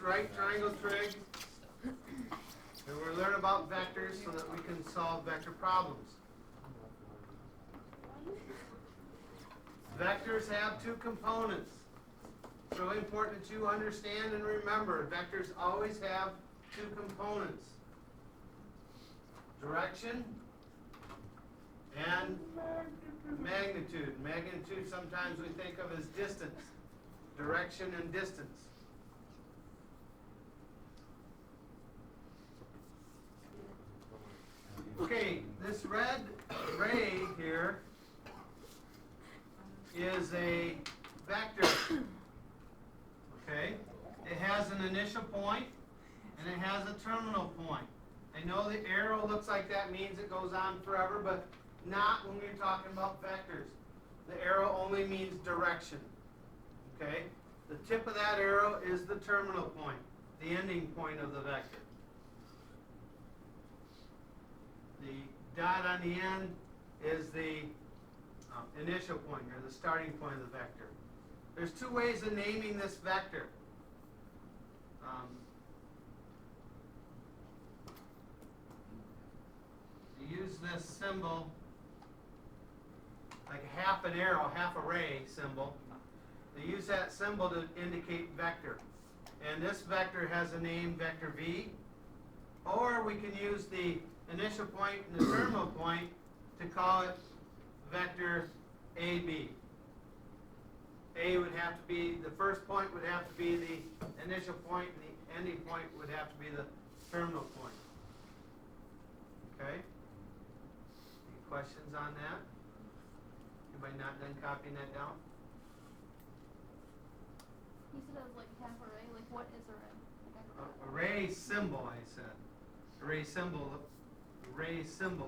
right triangle trig, and we'll learn about vectors so that we can solve vector problems. Vectors have two components. It's really important that you understand and remember vectors always have two components. Direction and magnitude. Magnitude sometimes we think of as distance. Direction and distance. Okay, this red ray here is a vector. Okay? It has an initial point and it has a terminal point. I know the arrow looks like that means it goes on forever, but not when we're talking about vectors. The arrow only means direction. Okay? The tip of that arrow is the terminal point, the ending point of the vector. The dot on the end is the initial point, or the starting point of the vector. There's two ways of naming this vector. You use this symbol, like half an arrow, half a ray symbol. They use that symbol to indicate vector. And this vector has a name, vector v. Or we can use the initial point and the terminal point to call it vector AB. A would have to be, the first point would have to be the initial point, and the ending point would have to be the terminal point. Okay? Any questions on that? Anybody not done copying that down? You said it was like half array. Like what is array? Like Array symbol, I said. Array symbol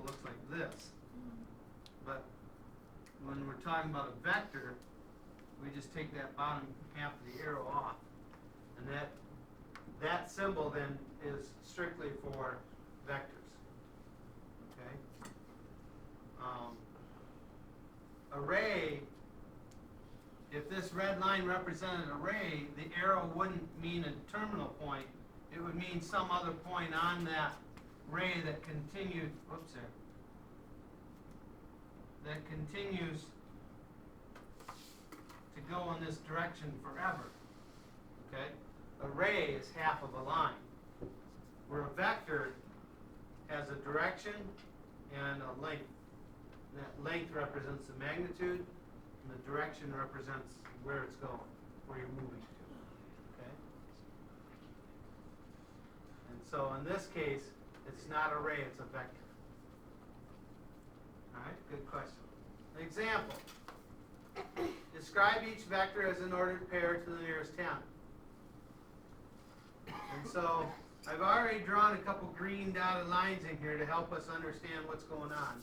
looks like this. But when we're talking about a vector, we just take that bottom half of the arrow off. And that symbol then is strictly for vectors. Okay? Array, if this red line represented an array, the arrow wouldn't mean a terminal point. It would mean some other point on that ray that continued, that continues to go in this direction forever. Okay? A ray is half of a line, where a vector has a direction and a length. And that length represents the magnitude, and the direction represents where it's going, where you're moving to. Okay? And so in this case, it's not a ray, it's a vector. All right, good question. An example. Describe each vector as an ordered pair to the nearest 10. And so I've already drawn a couple green dotted lines in here to help us understand what's going on.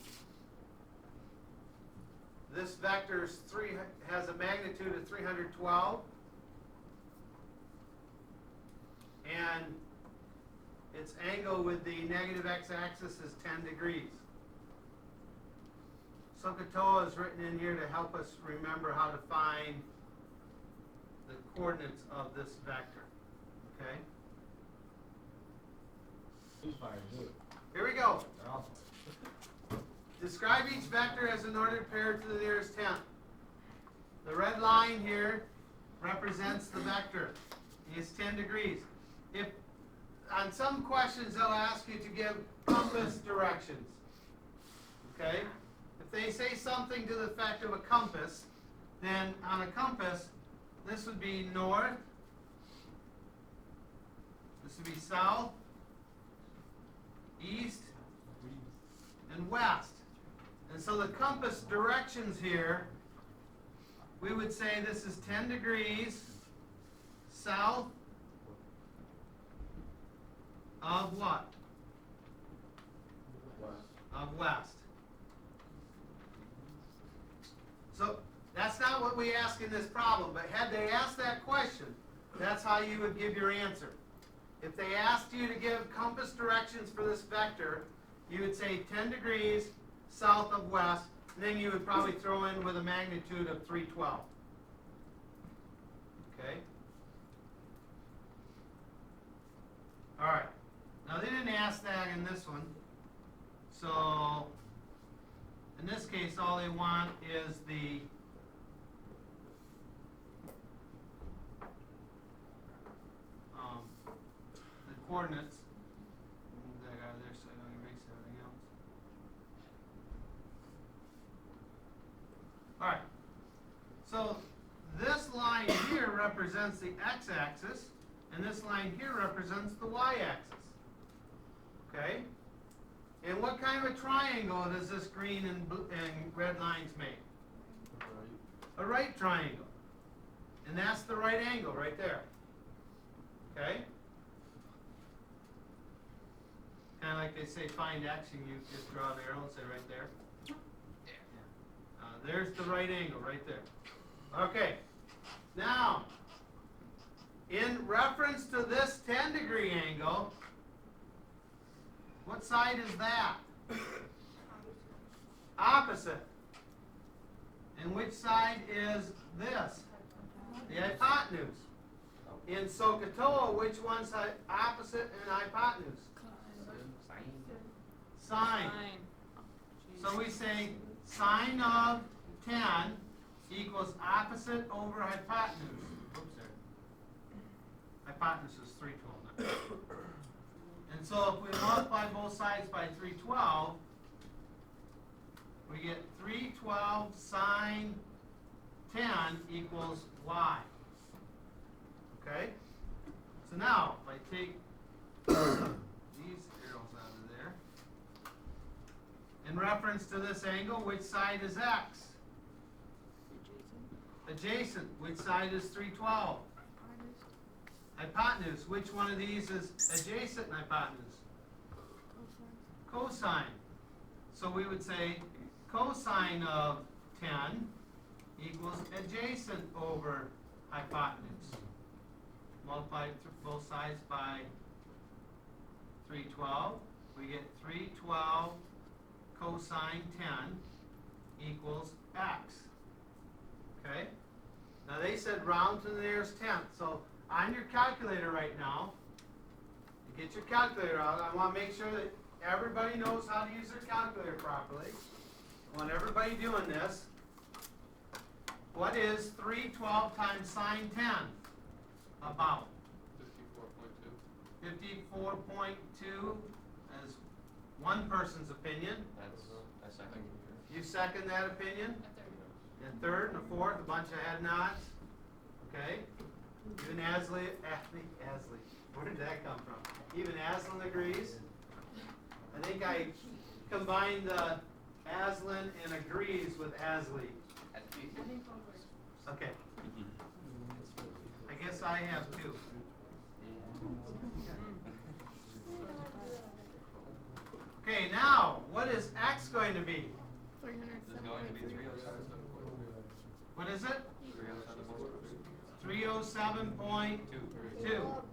This vector has a magnitude of 312, and its angle with the negative x-axis is 10 degrees. SOHCAHTOA is written in here to help us remember how to find the coordinates of this vector. Okay? Here we go. Describe each vector as an ordered pair to the nearest 10th. The red line here represents the vector. It's 10 degrees. If on some questions they'll ask you to give compass directions. Okay? If they say something to the effect of a compass, then on a compass, this would be north, this would be south, east, and west. And so the compass directions here, we would say this is 10 degrees south of what? Of west. So that's not what we ask in this problem, but had they asked that question, that's how you would give your answer. If they asked you to give compass directions for this vector, you would say 10 degrees south of west, and then you would probably throw in with a magnitude of 312. Okay? Alright, now they didn't ask that in this one, so in this case, all they want is the coordinates. Move that out of there so I don't erase everything else. Alright, so this line here represents the x-axis, and this line here represents the y-axis. Okay? And what kind of a triangle does this green and red lines make? A right triangle. And that's the right angle right there. Okay? Kind of like they say find x, and you just draw the arrow and say right there. There's the right angle right there. Okay. Now, in reference to this 10-degree angle, what side is that? Opposite. And which side is this? The hypotenuse. In SOHCAHTOA, which one's opposite and hypotenuse? Sine. So we say sine of 10 equals opposite over hypotenuse. Oops, there. Hypotenuse is 312 now. And so if we multiply both sides by 312, we get 312 sine 10 equals y. Okay? So now, if I take these arrows out of there, in reference to this angle, which side is x? Adjacent. Which side is 312? Hypotenuse. Which one of these is adjacent and hypotenuse? Cosine. So we would say cosine of 10 equals adjacent over hypotenuse. Multiply both sides by 312. We get 312 cosine 10 equals x. Okay? Now they said round to the nearest tenth. So on your calculator right now, you get your calculator out. I want to make sure that everybody knows how to use their calculator properly. I want everybody doing this. What is 312 times sine 10? About 54.2 as one person's opinion. That's a second. You second that opinion? And third and a fourth, a bunch of head nods. Okay? Even Ashley, where did that come from? Even Aslan agrees. I think I combined the Aslan and agrees with Asley. Okay. I guess I have two. Okay, now, what is x going to be? There's going to be 307. What is it? 307.2. No,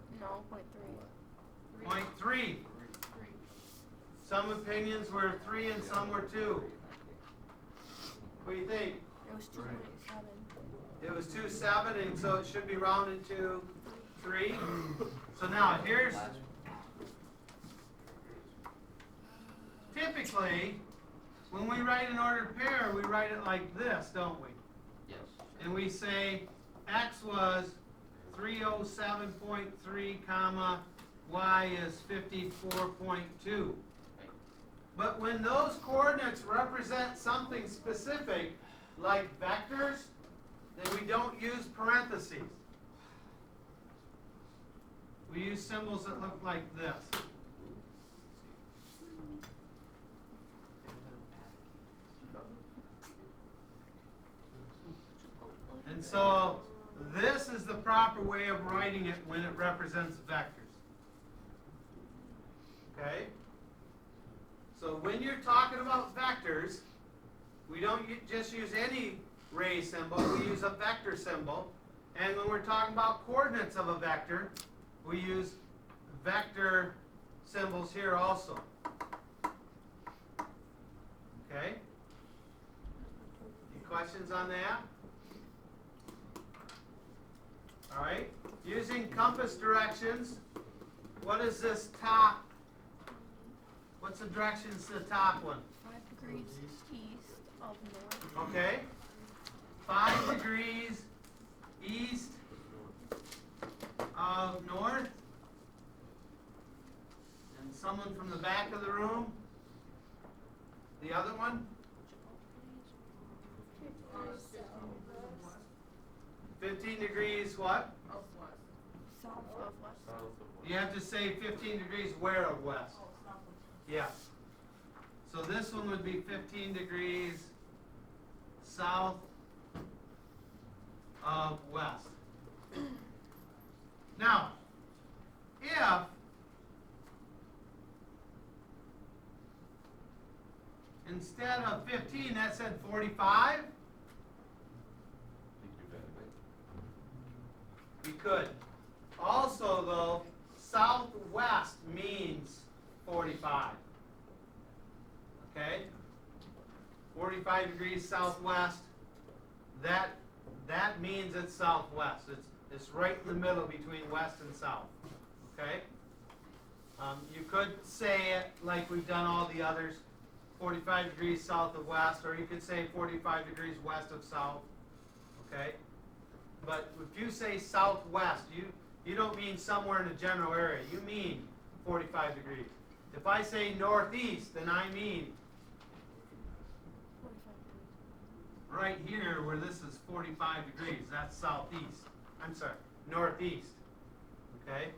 0.3. 0.3. Some opinions were 3 and some were 2. What do you think? It was 2.7. It was 2.7, and so it should be rounded to 3. So now here's, typically, when we write an ordered pair, we write it like this, don't we? Yes. And we say x was 307.3 comma y is 54.2. But when those coordinates represent something specific, like vectors, then we don't use parentheses. We use symbols that look like this. And so this is the proper way of writing it when it represents vectors. Okay? So when you're talking about vectors, we don't just use any ray symbol, we use a vector symbol. And when we're talking about coordinates of a vector, we use vector symbols here also. Okay? Any questions on that? All right. Using compass directions, what is this top? What's the directions to the top one? 5 degrees east of north. Okay? 5 degrees east of north. And someone from the back of the room? The other one? 15 degrees what? South of west. You have to say 15 degrees where of west? Yeah. So this one would be 15 degrees south of west. Now, if instead of 15 that said 45, we could. Also though, southwest means 45. Okay? 45 degrees southwest, that means it's southwest. It's right in the middle between west and south. Okay? You could say it like we've done all the others, 45 degrees south of west, or you could say 45 degrees west of south. Okay? But if you say southwest, you don't mean somewhere in a general area. You mean 45 degrees. If I say northeast, then I mean 45 degrees. right here where this is 45 degrees. That's southeast. I'm sorry, northeast. Okay?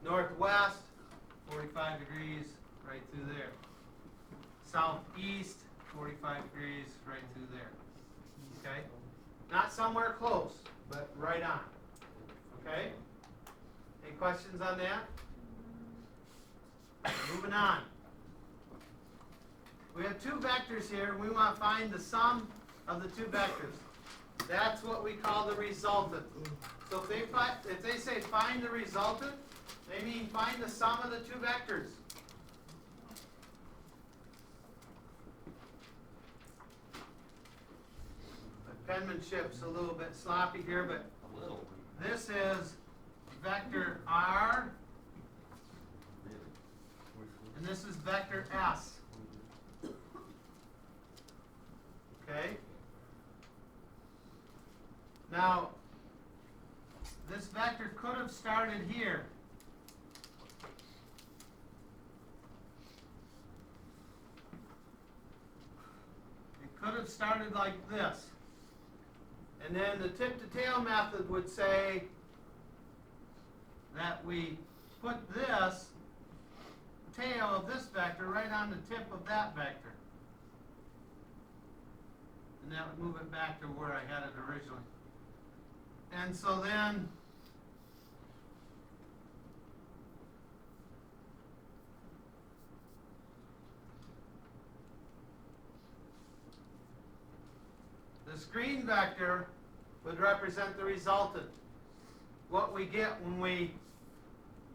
Northwest, 45 degrees, right through there. Southeast, 45 degrees, right through there. Okay? Not somewhere close, but right on. Okay? Any questions on that? Moving on. We have two vectors here. We want to find the sum of the two vectors. That's what we call the resultant. So if they say find the resultant, they mean find the sum of the two vectors. My penmanship's a little bit sloppy here, but A little. this is vector R, and this is vector S. Okay? Now, this vector could have started here. It could have started like this. And then the tip-to-tail method would say that we put this tail of this vector right on the tip of that vector. And that would move it back to where I had it originally. And so then this green vector would represent the resultant. What we get when we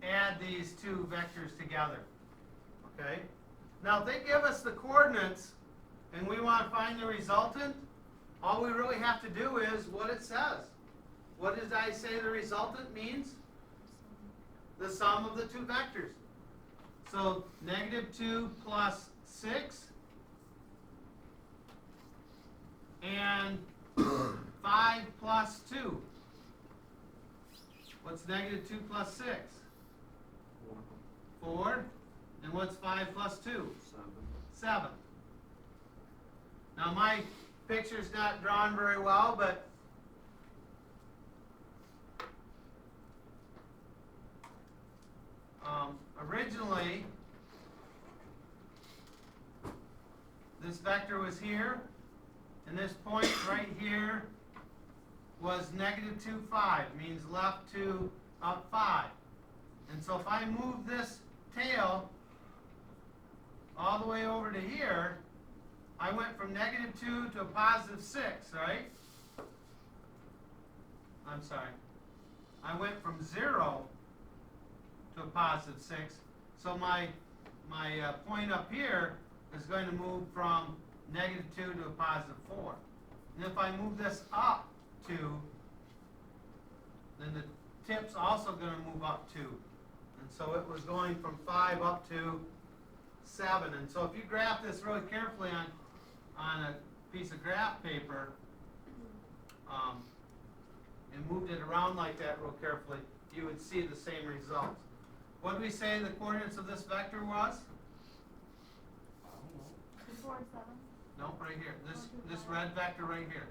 add these two vectors together. Okay? Now if they give us the coordinates and we want to find the resultant, all we really have to do is what it says. What did I say the resultant means? The sum of the two vectors. So -2 plus 6 and 5 plus 2. What's -2 plus 6? 4. And what's 5 plus 2? 7. Now my picture's not drawn very well, but originally this vector was here, and this point right here was -2, 5, means left 2, up 5. And so if I move this tail all the way over to here, I went from -2 to a +6, right? I'm sorry. I went from 0 to a +6. So my point up here is going to move from -2 to a +4. And if I move this up 2, then the tip's also going to move up 2. And so it was going from 5 up to 7. And so if you graph this really carefully on a piece of graph paper, and moved it around like that real carefully, you would see the same results. What did we say the coordinates of this vector was? Before 7, No, right here. This red vector right here.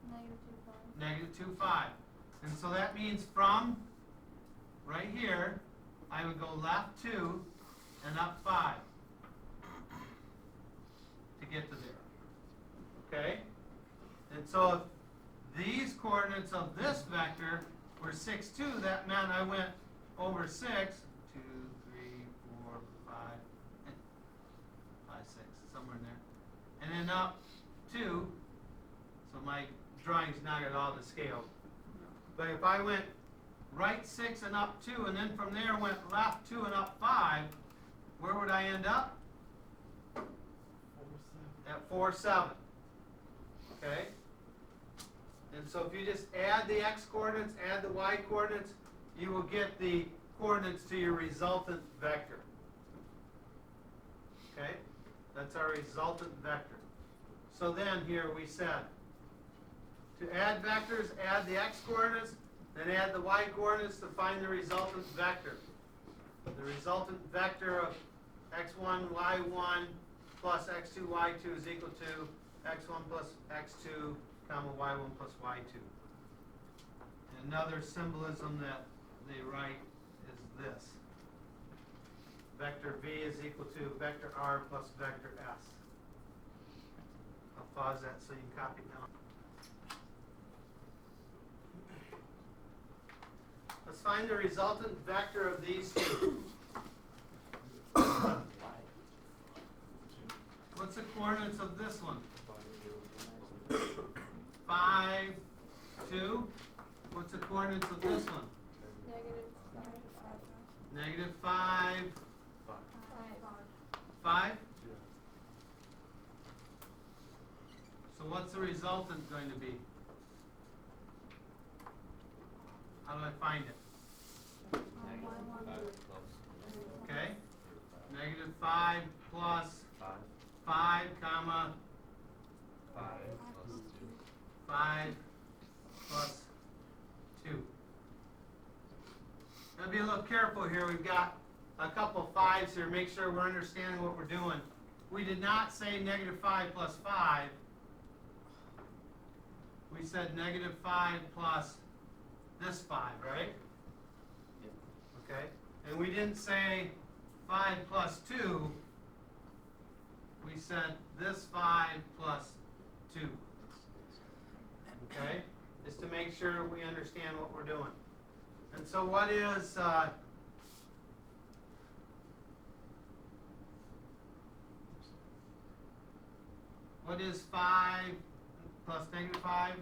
negative 2, 5. Negative 2, 5. And so that means from right here, I would go left 2 and up 5 to get to there. Okay? And so if these coordinates of this vector were 6, 2, that meant I went over 6, 2, 3, 4, 5, 5, 6, somewhere in there. And then up 2, so my drawing's not at all to scale. But if I went right 6 and up 2, and then from there went left 2 and up 5, where would I end up? At 4, 7. Okay? And so if you just add the x coordinates, add the y coordinates, you will get the coordinates to your resultant vector. Okay? That's our resultant vector. So then here we said, to add vectors, add the x coordinates, then add the y coordinates to find the resultant vector. The resultant vector of x1, y1 plus x2, y2 is equal to x1 plus x2, comma y1 plus y2. And another symbolism that they write is this. Vector v is equal to vector r plus vector s. I'll pause that so you can copy it down. Let's find the resultant vector of these two. What's the coordinates of this one? 5, 2. What's the coordinates of this one? Negative 5, 5. Negative 5, 5. So what's the resultant going to be? How do I find it? Okay? Negative 5 plus 5, comma 5 plus 2. Now be a little careful here. We've got a couple 5s here. Make sure we're understanding what we're doing. We did not say negative 5 plus 5. We said negative 5 plus this 5, right? Okay. And we didn't say 5 plus 2. We said this 5 plus 2. Okay? Just to make sure we understand what we're doing. And so what is what is 5 plus negative 5?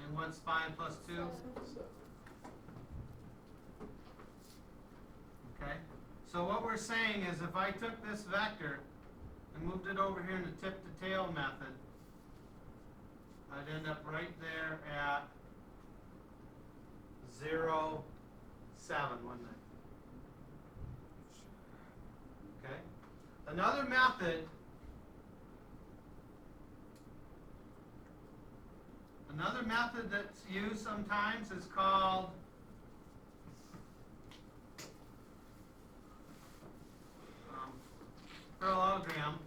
And what's 5 plus 2? Okay? So what we're saying is if I took this vector and moved it over here in the tip-to-tail method, I'd end up right there at 0, 7, wouldn't it? Okay? Another method that's used sometimes is called parallelogram.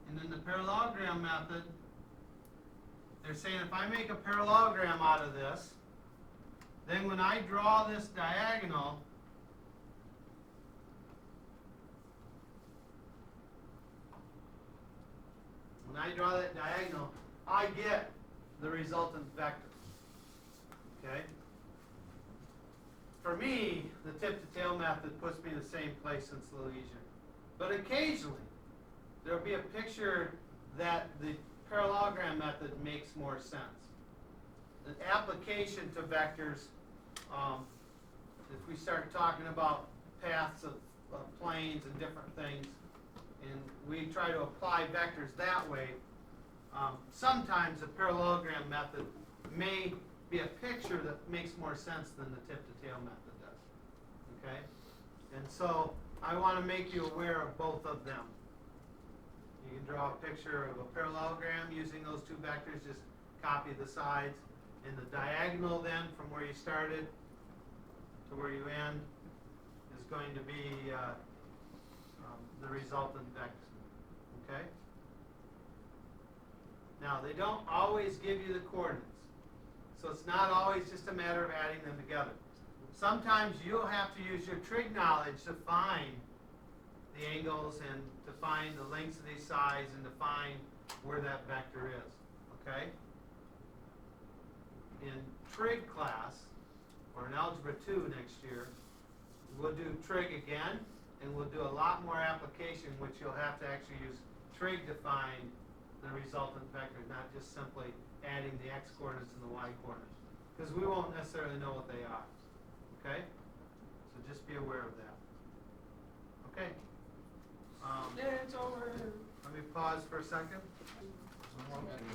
And in the parallelogram method, they're saying if I make a parallelogram out of this, then when I draw this diagonal, I get the resultant vector. Okay? For me, the tip-to-tail method puts me in the same place and it's a little easier. But occasionally, there will be a picture that the parallelogram method makes more sense. The application to vectors, if we start talking about paths of planes and different things, and we try to apply vectors that way, Sometimes a parallelogram method may be a picture that makes more sense than the tip-to-tail method does. Okay? And so I want to make you aware of both of them. You can draw a picture of a parallelogram using those two vectors, just copy the sides. And the diagonal then, from where you started to where you end, is going to be the resultant vector. Okay? Now, they don't always give you the coordinates. So it's not always just a matter of adding them together. Sometimes you'll have to use your trig knowledge to find the angles and to find the lengths of these sides and to find where that vector is. Okay? In trig class, or in Algebra 2 next year, we'll do trig again, and we'll do a lot more application, which you'll have to actually use trig to find the resultant vector, not just simply adding the x coordinates and the y coordinates, because we won't necessarily know what they are. Okay? So just be aware of that. Okay? It's over. Let me pause for a second. And